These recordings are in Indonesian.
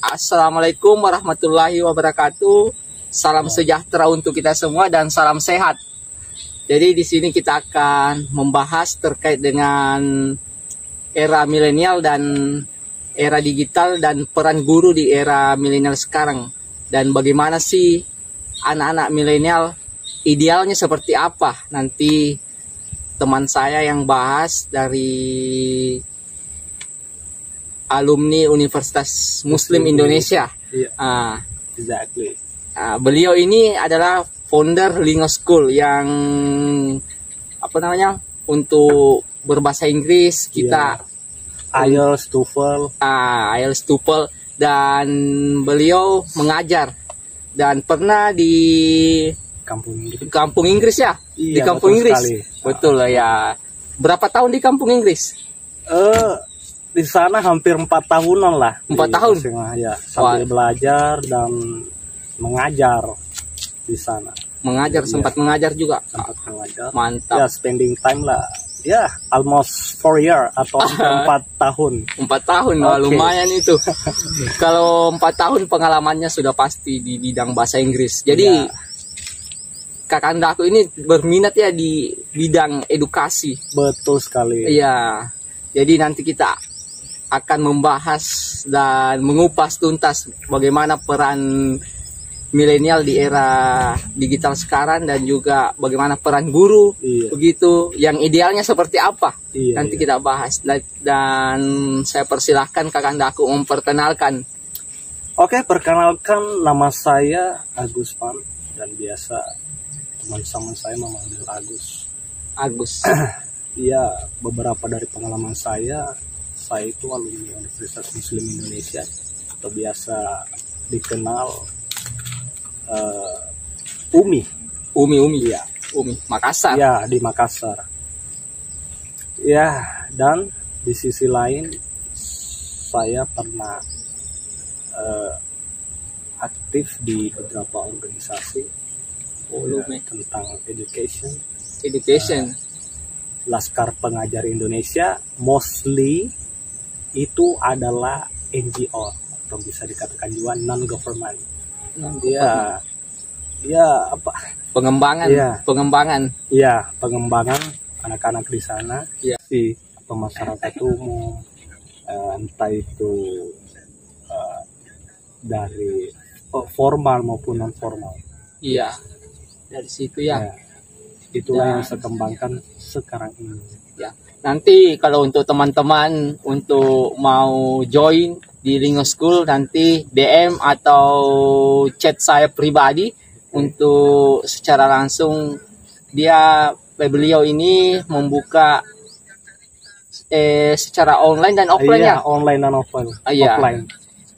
Assalamualaikum warahmatullahi wabarakatuh. Salam sejahtera untuk kita semua dan salam sehat. Jadi di sini kita akan membahas terkait dengan era milenial dan era digital dan peran guru di era milenial sekarang. Dan bagaimana sih anak-anak milenial idealnya seperti apa? Nanti teman saya yang bahas dari alumni Universitas Muslim Indonesia. Exactly. Beliau ini adalah founder Lingo School yang untuk berbahasa Inggris kita IELTS, TOEFL. IELTS, TOEFL, dan beliau mengajar dan pernah di kampung Inggris ya. Iya, di kampung Inggris sekali. Betul ya. Berapa tahun di kampung Inggris? Di sana hampir 4 tahunan lah. 4 tahun? Ya, sambil belajar dan mengajar di sana. Sempat mengajar juga. Sempat mengajar. Mantap. Ya, spending time lah. Ya, almost 4 year atau 4 tahun. 4 tahun, lumayan itu. Kalau 4 tahun pengalamannya sudah pasti di bidang bahasa Inggris. Jadi kakanda aku ini berminat ya di bidang edukasi. Betul sekali. Iya. Jadi nanti kita akan membahas dan mengupas tuntas bagaimana peran milenial di era digital sekarang dan juga bagaimana peran guru. Begitu, yang idealnya seperti apa. Nanti kita bahas dan saya persilahkan kakanda aku memperkenalkan. Oke, perkenalkan, nama saya Agus Pan dan biasa teman-teman saya memanggil Agus. Iya, beberapa dari pengalaman saya itu alumni Universitas Muslim Indonesia atau biasa dikenal UMI ya. UMI Makassar. Ya, di Makassar. Ya, dan di sisi lain saya pernah aktif di beberapa organisasi tentang education. Laskar Pengajar Indonesia, mostly itu adalah NGO atau bisa dikatakan juga non-government. Pengembangan anak-anak di sana. Si masyarakat umum, entah itu dari formal maupun non formal. Iya, dari situ ya. Itulah yang saya kembangkan sekarang ini. Ya. Nanti kalau untuk teman-teman untuk mau join di Lingo School, nanti DM atau chat saya pribadi untuk secara langsung. Beliau ini membuka secara online dan offline ya. Online dan offline. Offline.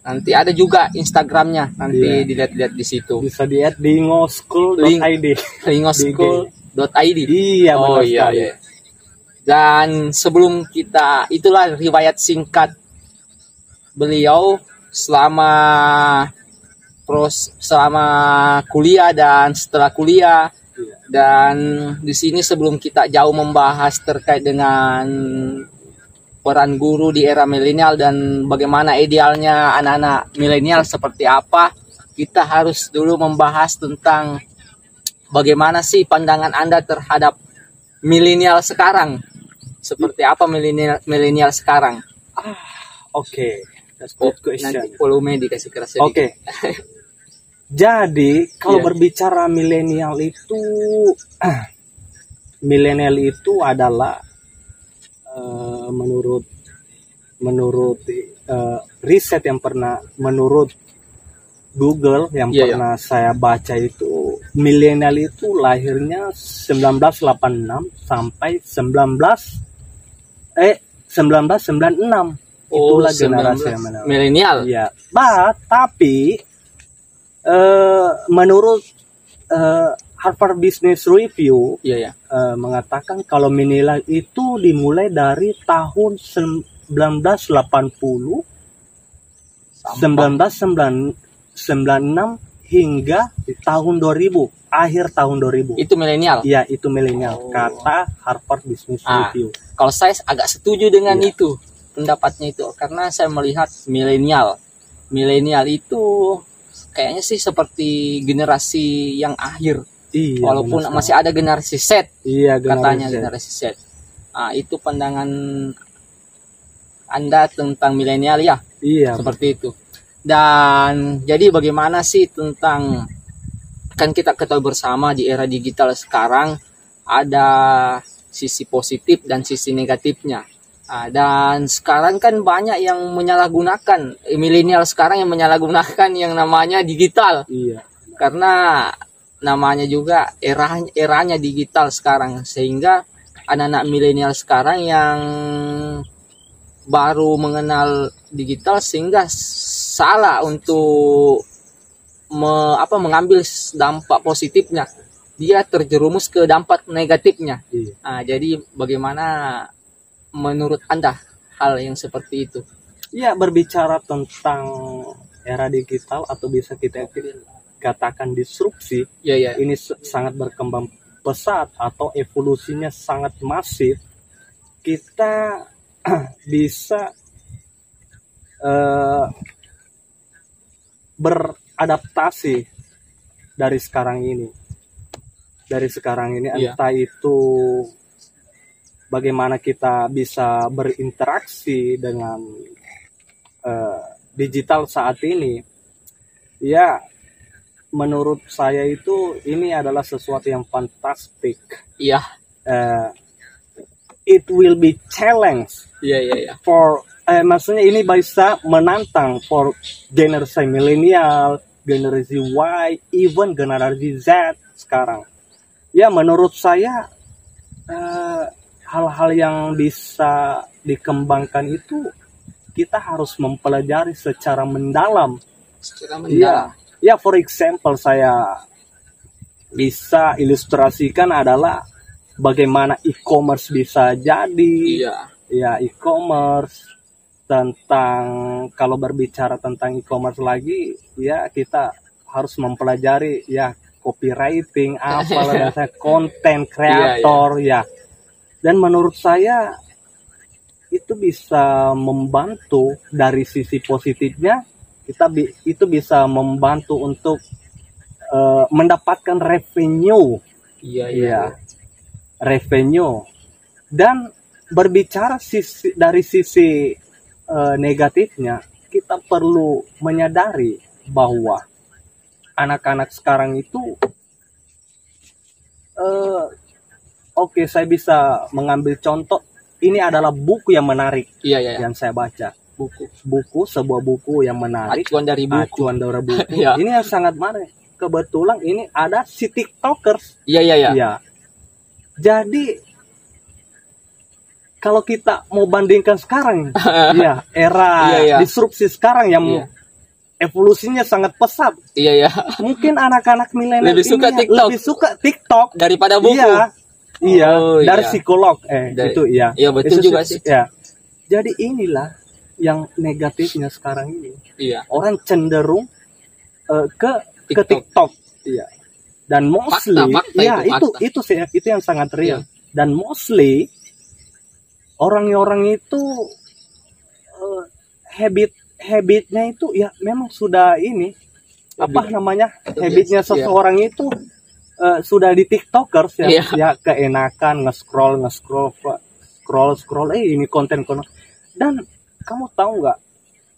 Nanti ada juga Instagramnya, nanti dilihat-lihat di situ. Bisa dilihat di lingoschool.id. lingoschool.id. Iya, iya. Dan sebelum itulah riwayat singkat beliau selama kuliah dan setelah kuliah. Dan di sini sebelum kita jauh membahas terkait dengan peran guru di era milenial dan bagaimana idealnya anak-anak milenial seperti apa, kita harus dulu membahas tentang bagaimana sih pandangan Anda terhadap milenial sekarang. Seperti apa milenial sekarang? That's good question. Nanti volume dikasih keras. Jadi kalau berbicara milenial itu adalah menurut riset yang pernah, menurut Google yang pernah saya baca itu, milenial itu lahirnya 1986 sampai 1996. Itulah generasi milenial. Ya, tapi menurut Harvard Business Review mengatakan kalau milenial itu dimulai dari tahun 1980, 1996 hingga di tahun 2000, akhir tahun 2000. Itu milenial? Iya, itu milenial, kata Harvard Business Review. Kalau saya agak setuju dengan itu, pendapatnya itu, karena saya melihat milenial milenial itu kayaknya sih seperti generasi yang akhir. Iya, Walaupun benar masih ada generasi Z, iya, katanya generasi Z. generasi Z. Itu pandangan Anda tentang milenial ya, Iya, seperti itu. Dan jadi bagaimana sih tentang, kan kita ketahui bersama di era digital sekarang ada sisi positif dan sisi negatifnya. Dan sekarang kan banyak yang menyalahgunakan, milenial sekarang yang menyalahgunakan yang namanya digital. iya, Karena namanya juga eranya digital sekarang, sehingga anak-anak milenial sekarang yang baru mengenal digital sehingga salah untuk mengambil dampak positifnya, dia terjerumus ke dampak negatifnya. iya. Jadi bagaimana menurut Anda hal yang seperti itu? Ya, berbicara tentang era digital atau bisa kita katakan disrupsi, Ya, ya. ini sangat berkembang pesat atau evolusinya sangat masif. Kita bisa beradaptasi dari sekarang ini. Iya. Entah itu bagaimana kita bisa berinteraksi dengan digital saat ini. Ya, menurut saya itu ini adalah sesuatu yang fantastik. Iya. It will be challenge Iya. for maksudnya ini bisa menantang for generasi milenial, generasi Y, even generasi Z sekarang. Ya, menurut saya hal-hal yang bisa dikembangkan itu kita harus mempelajari secara mendalam. Ya, for example, saya bisa ilustrasikan adalah bagaimana e-commerce bisa jadi. Iya. Ya, e-commerce. Tentang, kalau berbicara tentang e-commerce lagi, ya kita harus mempelajari ya copywriting, apalah, konten kreator, ya. Dan menurut saya itu bisa membantu dari sisi positifnya. Itu bisa membantu untuk mendapatkan revenue. Iya. Revenue. Dan berbicara dari sisi negatifnya, kita perlu menyadari bahwa anak-anak sekarang itu oke, saya bisa mengambil contoh. Ini adalah buku yang menarik. Iya. Yang saya baca. Sebuah buku yang menarik. Acuan dari buku. Iya. Ini yang sangat menarik. Kebetulan ini ada si TikTokers. Iya. Jadi kalau kita mau bandingkan sekarang, ya era disrupsi sekarang yang evolusinya sangat pesat. Iya. Mungkin anak-anak milenial lebih suka TikTok daripada buku. Iya, dari psikolog. Itu ya. Iya, betul juga sih. Ya. Jadi inilah yang negatifnya sekarang ini. Iya. Orang cenderung ke TikTok. Iya. Dan mostly itu yang sangat real. Iya. Dan mostly orang-orang itu habitnya itu ya memang sudah ini habitnya seseorang itu sudah di TikTokers ya. Ya, keenakan nge-scroll ini konten. Dan kamu tahu nggak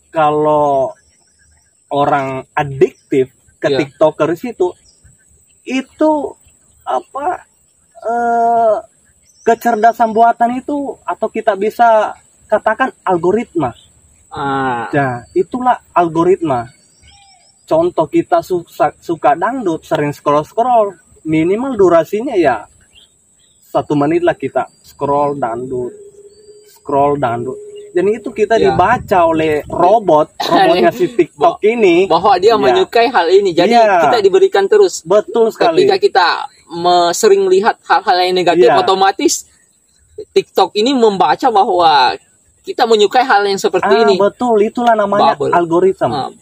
kalau orang adiktif ke TikTokers itu kecerdasan buatan itu, atau kita bisa katakan algoritma. Nah, itulah algoritma. Contoh, kita suka dangdut, sering scroll, minimal durasinya ya 1 menit lah kita scroll dangdut. Dan itu kita dibaca oleh robotnya si TikTok ini. Bahwa dia menyukai hal ini, jadi kita diberikan terus. Betul sekali. Ketika kita sering melihat hal-hal yang negatif, otomatis TikTok ini membaca bahwa kita menyukai hal yang seperti ini. Betul, itulah namanya algoritma.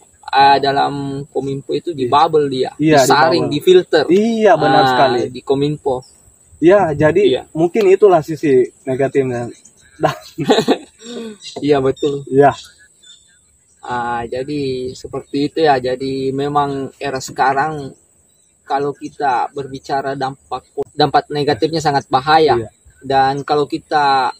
Dalam Kominfo itu di bubble dia, disaring, difilter. Iya, benar sekali. Di Kominfo. Ya, jadi mungkin itulah sisi negatifnya. Iya, betul. Iya. Jadi seperti itu ya. Jadi memang era sekarang kalau kita berbicara dampak negatifnya sangat bahaya. Iya. Dan kalau kita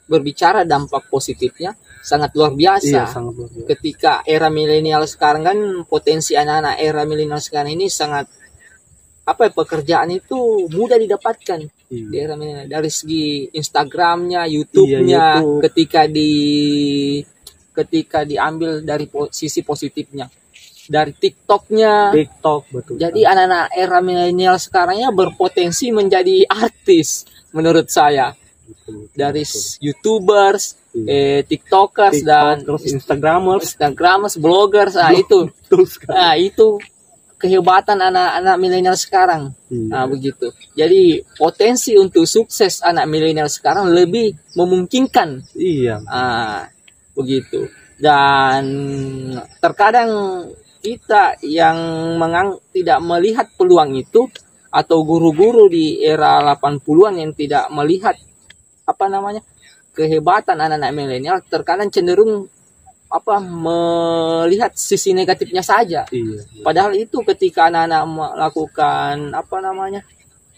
berbicara dampak positifnya sangat luar biasa. Iya, sangat luar biasa. Ketika era milenial sekarang kan potensi anak-anak era milenial sekarang ini sangat pekerjaan itu mudah didapatkan di Iya. era milenial dari segi Instagramnya, YouTube-nya, Iya, YouTube. ketika diambil dari sisi positifnya, dari TikTok-nya. TikTok, betul. Jadi anak-anak era milenial sekarangnya berpotensi menjadi artis menurut saya. Betul, Dari betul. YouTubers, Iya. TikTokers dan terus Instagramers. bloggers. Itu. Betul sekali. Itu kehebatan anak-anak milenial sekarang. Iya. Begitu. Jadi potensi untuk sukses anak milenial sekarang lebih memungkinkan. Iya. Begitu. Dan terkadang kita yang tidak melihat peluang itu, atau guru-guru di era 80-an yang tidak melihat kehebatan anak-anak milenial, terkadang cenderung melihat sisi negatifnya saja. Iya. Padahal itu ketika anak-anak melakukan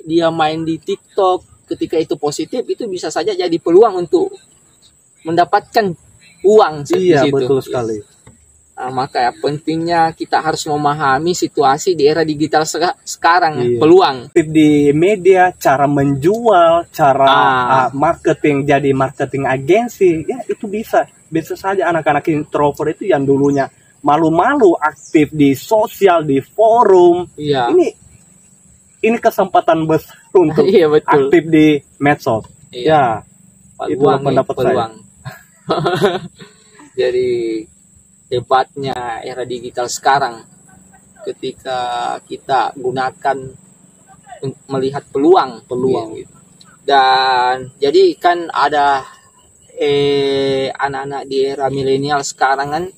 dia main di TikTok, ketika itu positif, itu bisa saja jadi peluang untuk mendapatkan uang. Iya, situ. betul sekali. Maka pentingnya kita harus memahami situasi di era digital sekarang. Iya. Peluang Di media, cara menjual, cara marketing, jadi marketing agensi, ya itu bisa saja anak-anak introvert itu yang dulunya malu-malu aktif di sosial, di forum. Iya. Ini kesempatan besar untuk Iya, betul. aktif di medsos. Iya. Ya, itulah pendapat saya. Jadi hebatnya era digital sekarang ketika kita gunakan melihat peluang. Gitu. Dan jadi kan ada anak-anak di era milenial sekarang kan,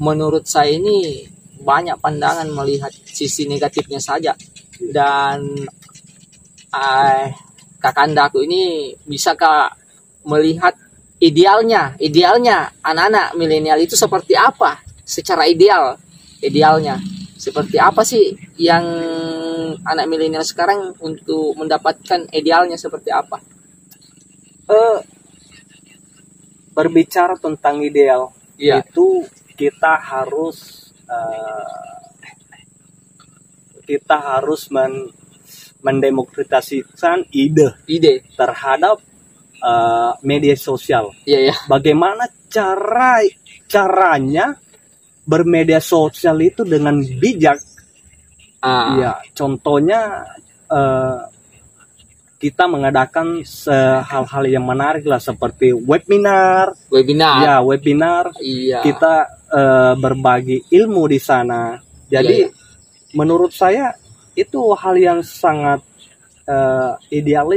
menurut saya ini banyak pandangan melihat sisi negatifnya saja. Dan kakandaku ini bisakah melihat idealnya anak-anak milenial itu seperti apa secara idealnya seperti apa sih yang anak milenial sekarang untuk mendapatkan idealnya seperti apa? Berbicara tentang ideal, Iya. itu kita harus mendemokratisasikan ide terhadap media sosial. Iya. Bagaimana caranya bermedia sosial itu dengan bijak. Ya, contohnya kita mengadakan hal-hal yang menarik lah, seperti webinar. Ya, webinar. Iya. Kita berbagi ilmu di sana. Jadi menurut saya itu hal yang sangat ideal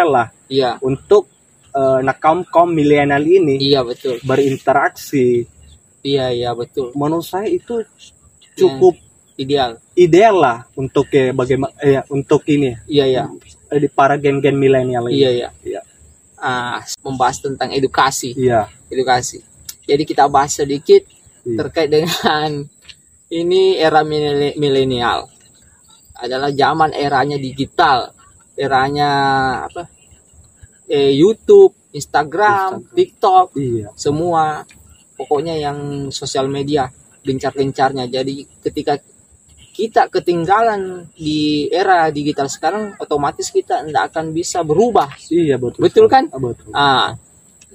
lah. Iya. Untuk kaum milenial ini. Iya, betul. Berinteraksi. Iya, betul. Menurut saya itu cukup ideal lah untuk bagaimana untuk ini. Iya. Di para gen-gen milenial ini. Iya. Membahas tentang edukasi. Iya. Edukasi. Jadi kita bahas sedikit terkait dengan ini era milenial. Adalah zaman eranya digital, eranya YouTube, Instagram, TikTok, semua pokoknya yang sosial media gencar-gencarnya. Jadi ketika kita ketinggalan di era digital sekarang, otomatis kita tidak akan bisa berubah. Iya, betul. Betul kan? Betul.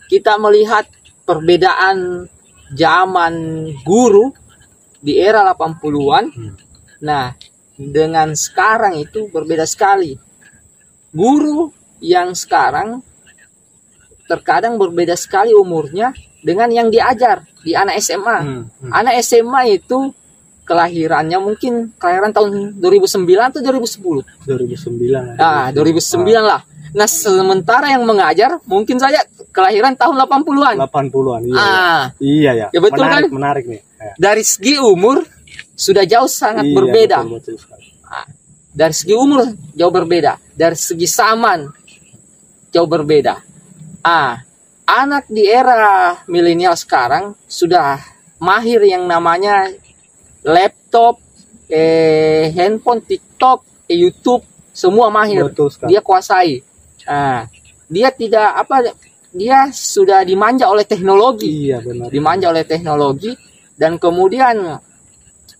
Kita melihat perbedaan zaman guru di era 80-an. Nah, dengan sekarang itu berbeda sekali. Guru yang sekarang terkadang berbeda sekali umurnya dengan yang diajar di anak SMA. Anak SMA itu kelahirannya mungkin kelahiran tahun 2009 atau 2010? 2009. 2009 lah. Nah, sementara yang mengajar mungkin saja kelahiran tahun 80-an. 80-an, iya. Iya ya. Ya betul kan? Menarik nih. Dari segi umur sudah jauh sangat berbeda. Betul sekali. Dari segi umur jauh berbeda. Dari segi zaman jauh berbeda. Anak di era milenial sekarang sudah mahir yang namanya laptop, handphone, TikTok, YouTube, semua mahir. Dia kuasai. Nah, dia tidak dia sudah dimanja oleh teknologi. Iya, benar. Dimanja oleh teknologi, dan kemudian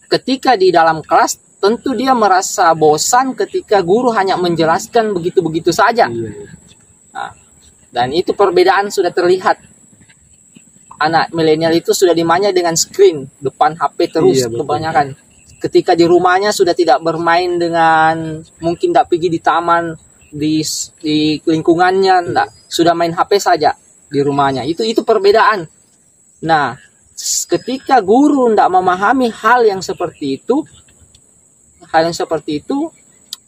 ketika di dalam kelas tentu dia merasa bosan ketika guru hanya menjelaskan begitu-begitu saja. Iya. Nah, dan itu perbedaan sudah terlihat. Anak milenial itu sudah dimanja dengan screen depan HP terus, iya, kebanyakan. Ketika di rumahnya sudah tidak bermain dengan, mungkin tidak pergi di taman, di lingkungannya, enggak, sudah main HP saja di rumahnya. Itu perbedaan. Nah, ketika guru tidak memahami hal yang seperti itu,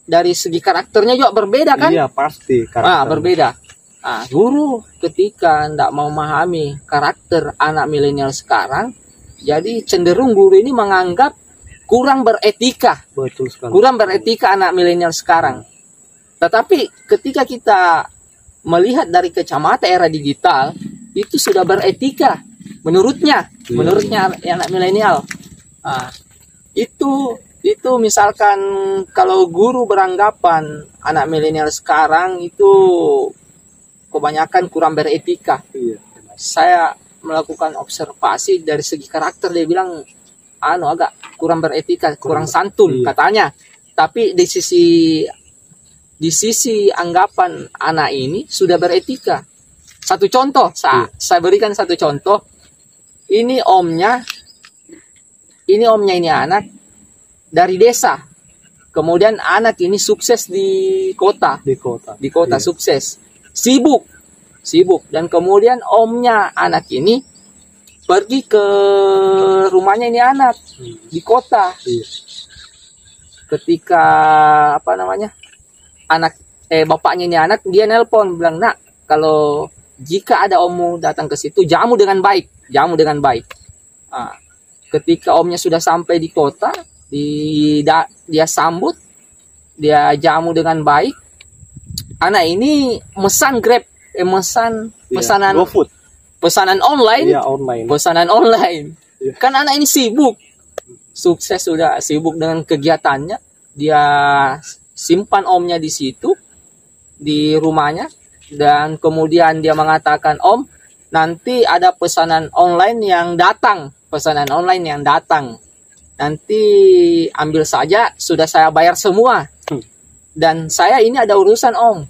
dari segi karakternya juga berbeda kan? Iya, pasti karakternya. Berbeda. Nah, guru ketika tidak mau memahami karakter anak milenial sekarang, jadi cenderung guru ini menganggap kurang beretika. Betul sekali. Kurang beretika anak milenial sekarang. Tetapi ketika kita melihat dari kacamata era digital, itu sudah beretika menurutnya, anak milenial. Nah, itu misalkan kalau guru beranggapan anak milenial sekarang itu kebanyakan kurang beretika. Iya. Saya melakukan observasi dari segi karakter, dia bilang agak kurang beretika, kurang santun, iya, katanya. Tapi di sisi anggapan anak ini sudah beretika. Satu contoh, saya berikan satu contoh. Ini omnya ini anak dari desa. Kemudian anak ini sukses di kota. Di kota, iya, sukses. Sibuk. Dan kemudian omnya anak ini pergi ke rumahnya ini anak di kota. Iya. Ketika bapaknya ini anak, dia nelpon bilang, "Nak, kalau jika ada ommu datang ke situ, jamu dengan baik." Nah, ketika omnya sudah sampai di kota, dia sambut, dia jamu dengan baik. Anak ini mesan Grab, pesanan GoFood. Pesanan online. Iya, online. Pesanan online. Iya. Kan anak ini sibuk. Sukses, sudah sibuk dengan kegiatannya. Dia simpan omnya di situ, di rumahnya, dan kemudian dia mengatakan, "Om, nanti ada pesanan online yang datang. Nanti ambil saja, sudah saya bayar semua. Dan saya ini ada urusan, Om.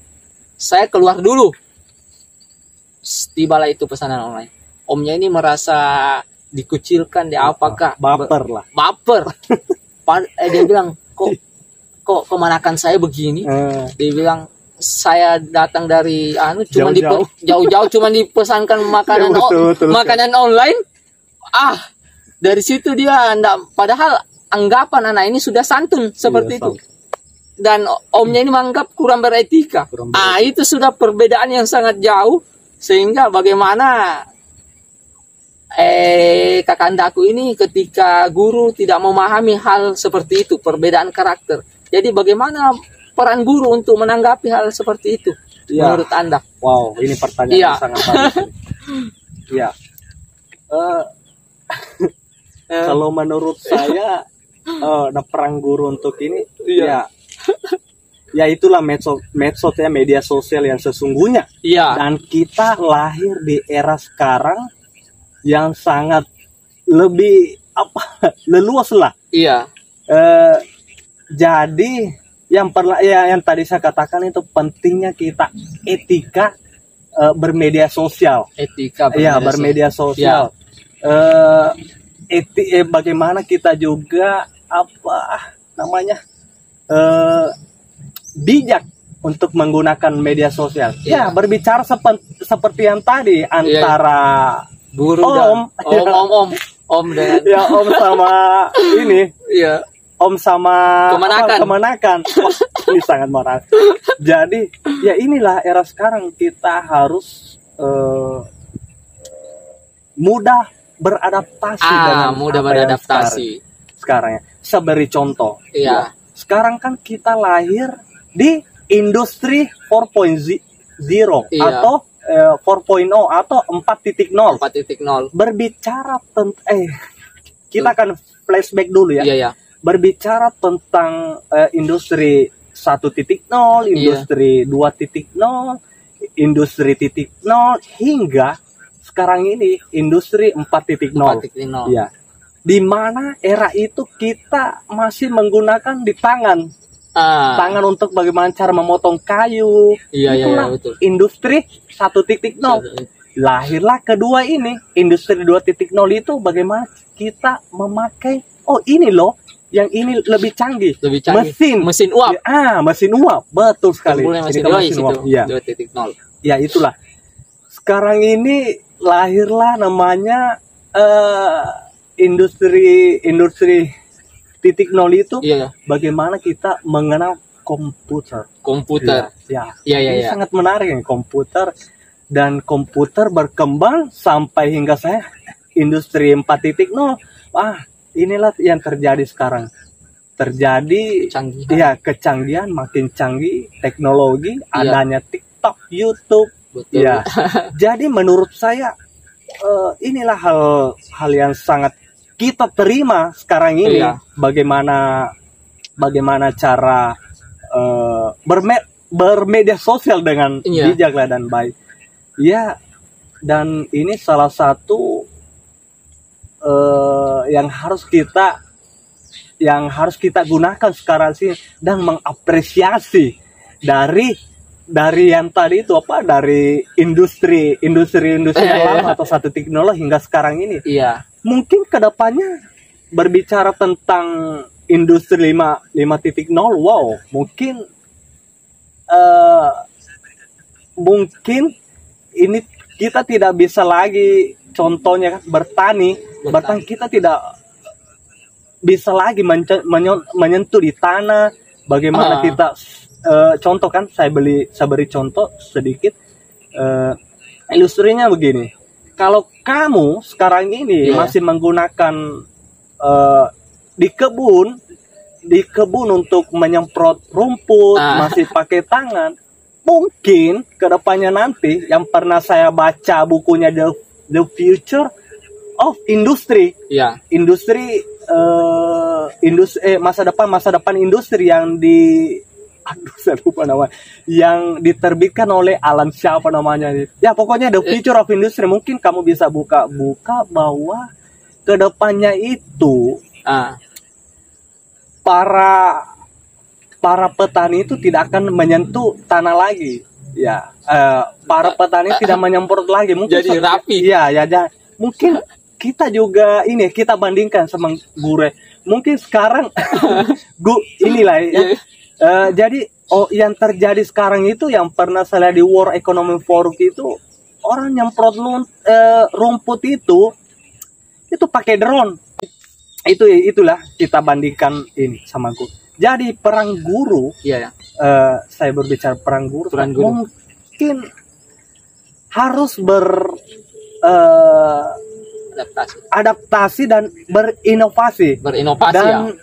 Saya keluar dulu." Tibalah itu pesanan online. Omnya ini merasa dikucilkan, apakah baper. Dia bilang, kok kemanakan saya begini? Dia bilang, saya datang dari jauh-jauh cuma dipesankan makanan makanan online. Dari situ dia padahal anggapan anak ini sudah santun seperti itu. Dan omnya ini menganggap kurang beretika. Itu sudah perbedaan yang sangat jauh, sehingga bagaimana kakandaku ini ketika guru tidak memahami hal seperti itu, perbedaan karakter. Jadi bagaimana peran guru untuk menanggapi hal seperti itu, menurut Anda? Wow, ini pertanyaan yang sangat bagus. Iya. Kalau menurut saya, peran guru untuk ini, ya itulah medsos ya, media sosial yang sesungguhnya. Iya. Dan kita lahir di era sekarang yang sangat lebih leluas lah. Iya. Jadi yang tadi saya katakan itu pentingnya kita etika bermedia sosial. Etika bermedia sosial. Bagaimana kita juga bijak untuk menggunakan media sosial. Ya, berbicara seperti yang tadi antara guru om dan om sama ini. Iya. Om sama kemanakan. Ini sangat marah. Jadi, ya inilah era sekarang, kita harus mudah beradaptasi dengan mudah beradaptasi. Sekarang ya. Saya beri contoh. Iya. Sekarang kan kita lahir di industri 4.0 atau 4.0 atau 4.0. 4.0. Berbicara tentang kita akan flashback dulu ya. Iya, ya. Berbicara tentang industri 1.0, industri 2.0, industri 0 hingga sekarang ini industri 4.0. 4.0. Ya. Di mana era itu kita masih menggunakan di tangan. Tangan untuk bagaimana cara memotong kayu. Iya, itulah betul. Industri 1.0. Lahirlah kedua ini, industri 2.0 itu bagaimana kita memakai, oh ini loh, yang ini lebih canggih. Mesin uap. Mesin uap, betul sekali. Mesin uap. Ya. 2.0. Ya itulah. Sekarang ini lahirlah namanya industri 0 itu. Iya. Bagaimana kita mengenal komputer. Ya. Ini sangat menarik nih, komputer. Dan komputer berkembang sampai hingga saya industri 4.0. Inilah yang terjadi sekarang. Terjadi kecanggihan makin canggih, teknologi, adanya TikTok, YouTube. Betul. Ya. Jadi menurut saya inilah hal yang sangat kita terima sekarang ini. Bagaimana cara bermedia sosial dengan bijak dan baik. Ya, dan ini salah satu yang harus kita gunakan sekarang sih, dan mengapresiasi dari yang tadi itu dari industri yang lama atau 1.0 hingga sekarang ini. Iya. Mungkin kedepannya berbicara tentang industri 5.0, wow, mungkin ini kita tidak bisa lagi, contohnya kan bertani kita tidak bisa lagi menyentuh di tanah. Bagaimana kita contoh kan, saya beri contoh sedikit. Ilustrinya begini. Kalau kamu sekarang ini masih menggunakan di kebun untuk menyemprot rumput, masih pakai tangan, mungkin kedepannya nanti, yang pernah saya baca bukunya The Future of Industry, industri masa depan industri yang saya lupa nama, yang diterbitkan oleh Alan siapa namanya, ya pokoknya The Future of Industry. Mungkin kamu bisa buka bahwa kedepannya itu para petani itu tidak akan menyentuh tanah lagi, ya. Para petani tidak menyemprot lagi, mungkin jadi rapi. Ya, mungkin kita juga kita bandingkan sama guru. Mungkin sekarang inilah ya. Jadi yang terjadi sekarang itu, yang pernah saya lihat di World Economic Forum itu, orang nyemprot rumput itu pakai drone. Itulah kita bandingkan ini sama guru. Jadi perang guru, saya berbicara perang guru. Mungkin harus adaptasi dan berinovasi. Dan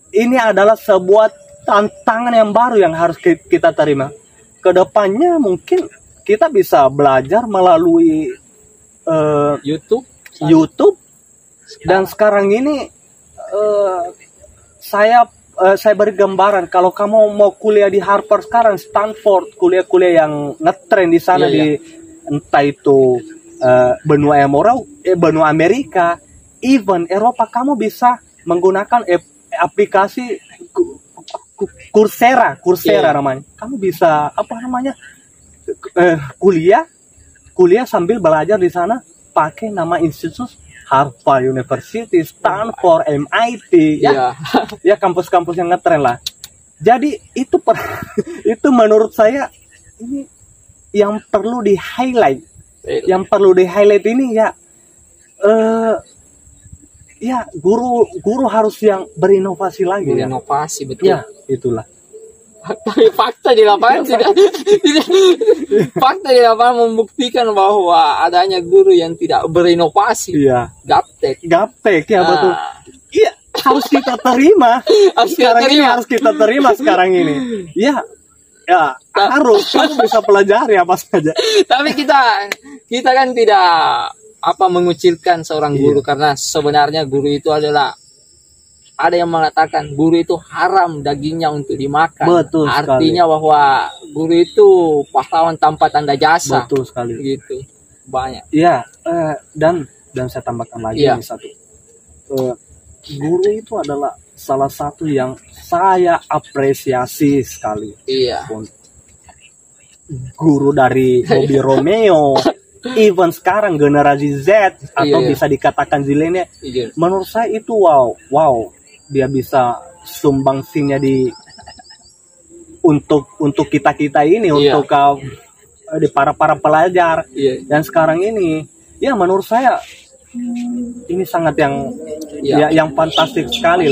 ini adalah sebuah tantangan yang baru yang harus kita terima. Kedepannya mungkin kita bisa belajar melalui YouTube. Dan sekarang ini saya beri gambaran, kalau kamu mau kuliah di Harvard sekarang, Stanford, kuliah-kuliah yang ngetren di sana, di entah itu benua Amerika, even Eropa, kamu bisa menggunakan aplikasi Coursera namanya. Kamu bisa kuliah sambil belajar di sana, pakai nama institusi Harvard University, Stanford, MIT, ya kampus-kampus yang ngetren lah. Jadi itu menurut saya ini yang perlu di highlight. Yang perlu di highlight ini guru harus yang berinovasi lagi. Berinovasi, betul. Ya, itulah. Tapi fakta di lapangan fakta di lapangan membuktikan bahwa adanya guru yang tidak berinovasi. Iya. Gaptek ya, betul. Iya, harus kita terima. Harus kita terima sekarang ini. Ya, Ya, harus kamu bisa pelajari apa saja. Tapi kita kan tidak mengucilkan seorang guru, karena sebenarnya guru itu adalah, ada yang mengatakan guru itu haram dagingnya untuk dimakan. Betul Artinya sekali. bahwa guru itu pahlawan tanpa tanda jasa. Betul sekali. Gitu. Banyak. Iya, dan saya tambahkan lagi Iya. nih satu. Guru itu adalah salah satu yang saya apresiasi sekali. Iya. Guru dari Bobby Romeo, even sekarang generasi Z atau Iya. bisa dikatakan zilenial, Iya. menurut saya itu wow, dia bisa sumbangsinya untuk kita ini, Iya. untuk di para pelajar. Iya. Dan sekarang ini, ya menurut saya ini sangat Iya. yang fantastik sekali.